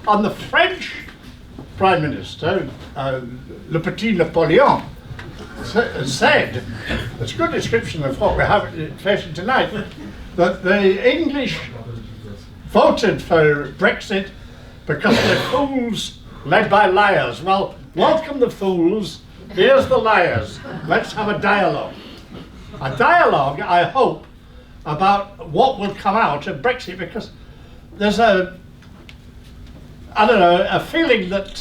And the French Prime Minister, Le Petit Napoleon, said, it's a good description of what we're facing tonight, that the English voted for Brexit because they're fools led by liars. Well, welcome the fools, here's the liars. Let's have a dialogue. A dialogue, I hope, about what will come out of Brexit, because there's a feeling that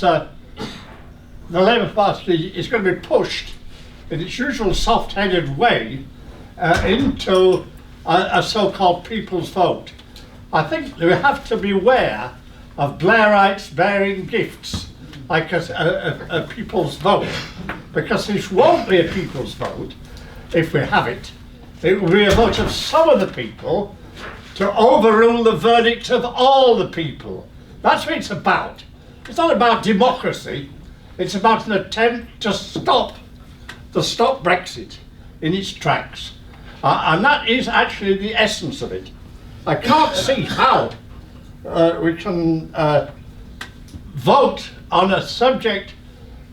the Labour Party is going to be pushed in its usual soft-headed way into a so-called people's vote. I think we have to beware of Blairites bearing gifts like a people's vote, because this won't be a people's vote if we have it. It will be a vote of some of the people to overrule the verdict of all the people. That's what it's about. It's not about democracy. It's about an attempt to stop Brexit in its tracks. And that is actually the essence of it. I can't see how we can vote on a subject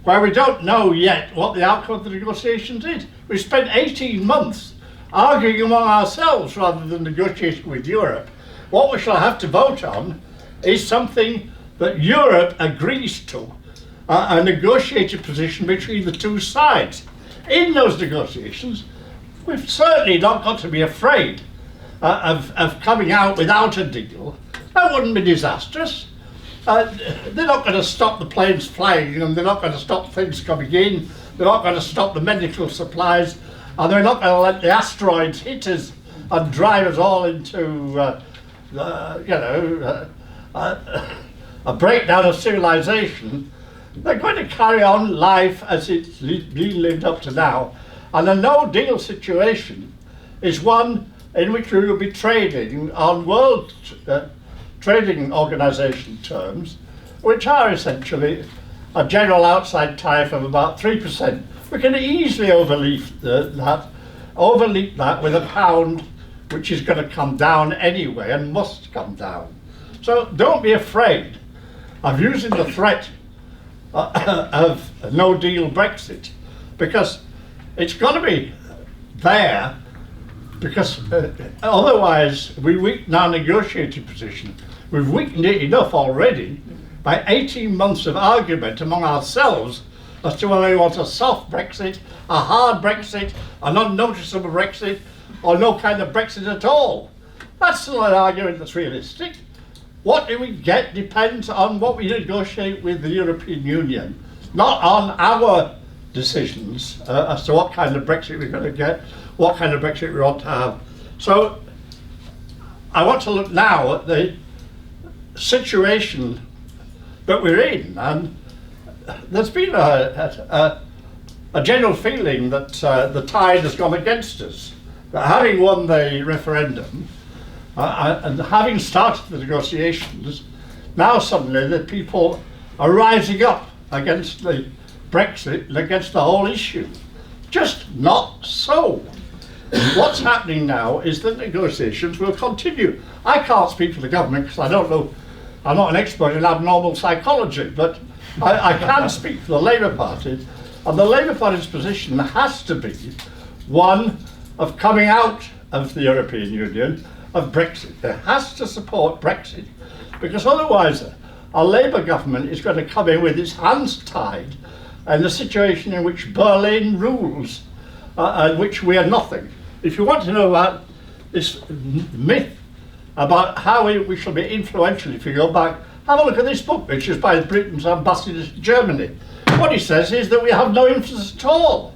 where we don't know yet what the outcome of the negotiations is. We spent 18 months arguing among ourselves rather than negotiating with Europe. What we shall have to vote on is something that Europe agrees to, a negotiated position between the two sides. In those negotiations, we've certainly not got to be afraid of coming out without a deal. That wouldn't be disastrous. They're not going to stop the planes flying, and they're not going to stop things coming in. They're not going to stop the medical supplies, and they're not going to let the asteroids hit us and drive us all into, a breakdown of civilization. They're going to carry on life as it's been lived up to now. And a no-deal situation is one in which we will be trading on World Trading Organization terms, which are essentially a general outside tariff of about 3%. We can easily overleap that with a pound, which is going to come down anyway and must come down. So don't be afraid of using the threat of a no-deal Brexit, because it's got to be there, because otherwise we weaken our negotiating position. We've weakened it enough already by 18 months of argument among ourselves as to whether we want a soft Brexit, a hard Brexit, an unnoticeable Brexit, or no kind of Brexit at all. That's not an argument that's realistic. What do we get depends on what we negotiate with the European Union, not on our decisions as to what kind of Brexit we're going to get, what kind of Brexit we want to have. So I want to look now at the situation that we're in, and there's been a general feeling that the tide has gone against us. That having won the referendum and having started the negotiations, now suddenly the people are rising up against the Brexit and against the whole issue. Just not so. What's happening now is that negotiations will continue. I can't speak for the government because I don't know, I'm not an expert in abnormal psychology, but I can speak for the Labour Party, and the Labour Party's position has to be one of coming out of the European Union, of Brexit. It has to support Brexit, because otherwise a Labour government is going to come in with its hands tied in a situation in which Berlin rules and which we are nothing. If you want to know about this myth about how we shall be influential, if you go back, have a look at this book, which is by Britain's ambassador to Germany. What he says is that we have no influence at all.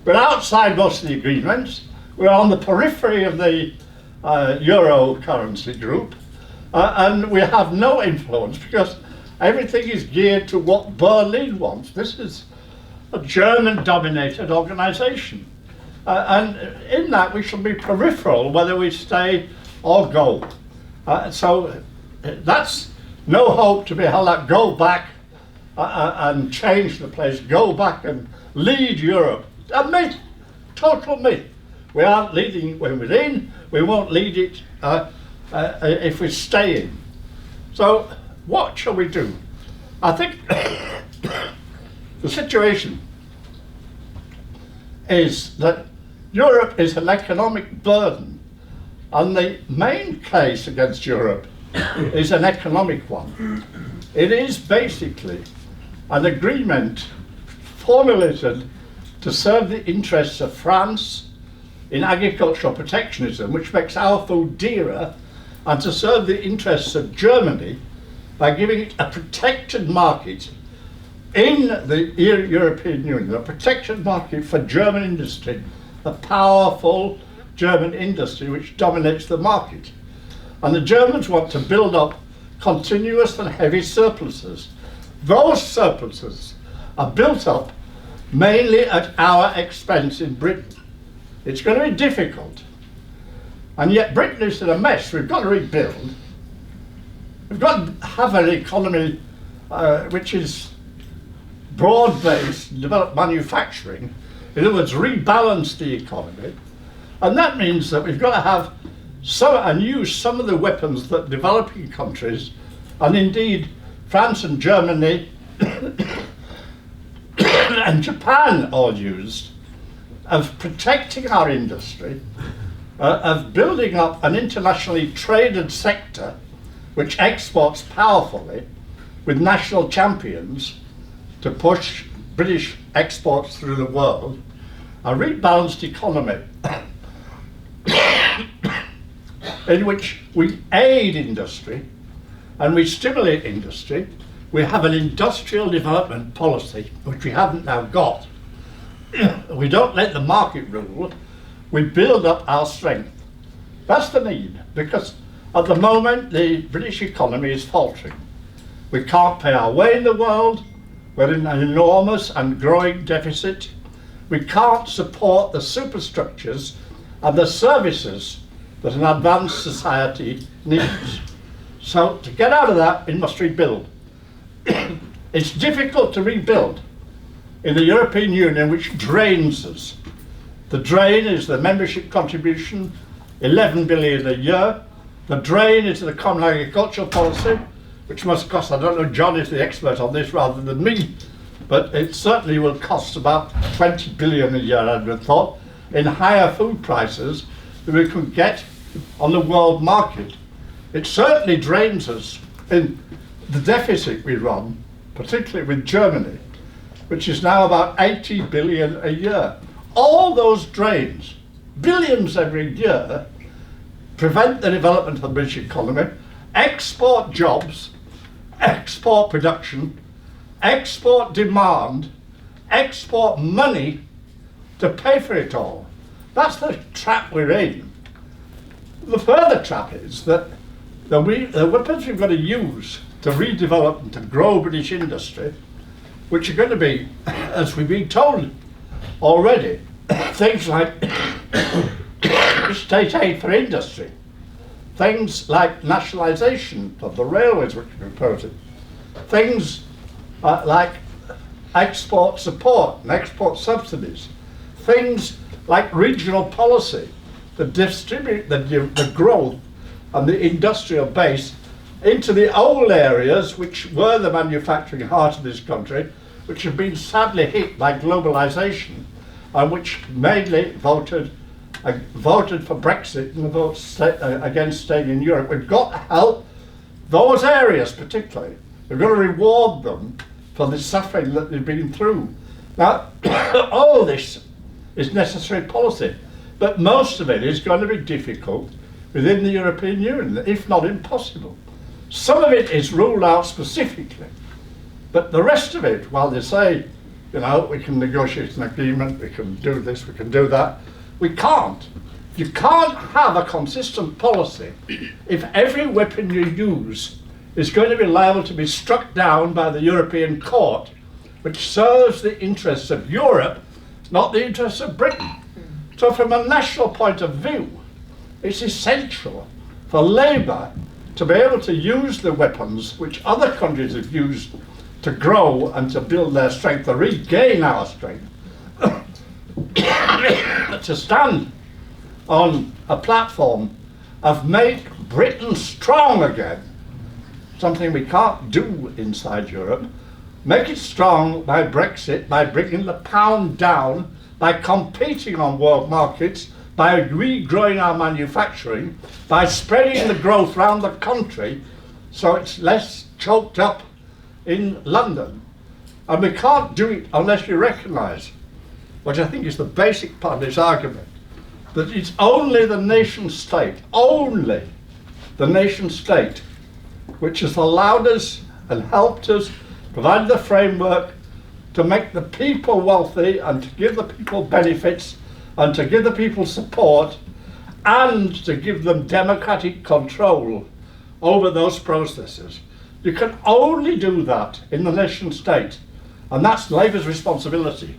We're outside most of the agreements. We're on the periphery of the Euro currency group, and we have no influence because everything is geared to what Berlin wants. This is a German-dominated organisation. And in that we shall be peripheral whether we stay or go. So that's no hope to be held up. Go back and change the place. Go back and lead Europe. A myth, total myth. We aren't leading it when we're in. We won't lead it if we stay in. So what shall we do? I think the situation is that Europe is an economic burden, and the main case against Europe is an economic one. It is basically an agreement formulated to serve the interests of France in agricultural protectionism, which makes our food dearer, and to serve the interests of Germany by giving it a protected market in the European Union, a protected market for German industry, a powerful German industry which dominates the market. And the Germans want to build up continuous and heavy surpluses. Those surpluses are built up mainly at our expense in Britain. It's going to be difficult. And yet Britain is in a mess. We've got to rebuild. We've got to have an economy which is broad-based, develop manufacturing, in other words, rebalance the economy. And that means that we've got to have some and use some of the weapons that developing countries, and indeed France and Germany and Japan all used, of protecting our industry, of building up an internationally traded sector which exports powerfully with national champions to push British exports through the world, a rebalanced economy in which we aid industry and we stimulate industry. We have an industrial development policy, which we haven't now got. We don't let the market rule, we build up our strength. That's the need, because at the moment the British economy is faltering. We can't pay our way in the world, we're in an enormous and growing deficit. We can't support the superstructures and the services that an advanced society needs. So to get out of that, we must rebuild. It's difficult to rebuild in the European Union, which drains us. The drain is the membership contribution, 11 billion a year. The drain is the common agricultural policy, which must cost, I don't know, John is the expert on this rather than me, but it certainly will cost about 20 billion a year, I would have thought, in higher food prices that we could get on the world market. It certainly drains us in the deficit we run, particularly with Germany, which is now about 80 billion a year. All those drains, billions every year, prevent the development of the British economy, export jobs, export production, export demand, export money to pay for it all. That's the trap we're in. The further trap is that the weapons we've got to use to redevelop and to grow British industry, which are going to be, as we've been told already, things like state aid for industry, things like nationalisation of the railways which we're proposing, things like export support and export subsidies, things like regional policy that distribute the growth and the industrial base into the old areas which were the manufacturing heart of this country, which have been sadly hit by globalisation and which mainly voted for Brexit and voted against staying in Europe. We've got to help those areas particularly. We've got to reward them for the suffering that they've been through. Now, all this is necessary policy, but most of it is going to be difficult within the European Union, if not impossible. Some of it is ruled out specifically, but the rest of it, while they say, you know, we can negotiate an agreement, we can do this, we can do that, we can't. You can't have a consistent policy if every weapon you use is going to be liable to be struck down by the European Court, which serves the interests of Europe, not the interests of Britain. So from a national point of view, it's essential for Labour to be able to use the weapons which other countries have used to grow and to build their strength, to regain our strength, to stand on a platform of make Britain strong again. something we can't do inside Europe. Make it strong by Brexit, by bringing the pound down, by competing on world markets, by regrowing our manufacturing, by spreading the growth around the country so it's less choked up in London. And we can't do it unless you recognise, which I think is the basic part of this argument, that it's only the nation state, only the nation state, which has allowed us and helped us, provide the framework to make the people wealthy and to give the people benefits and to give the people support and to give them democratic control over those processes. You can only do that in the nation state, and that's Labour's responsibility.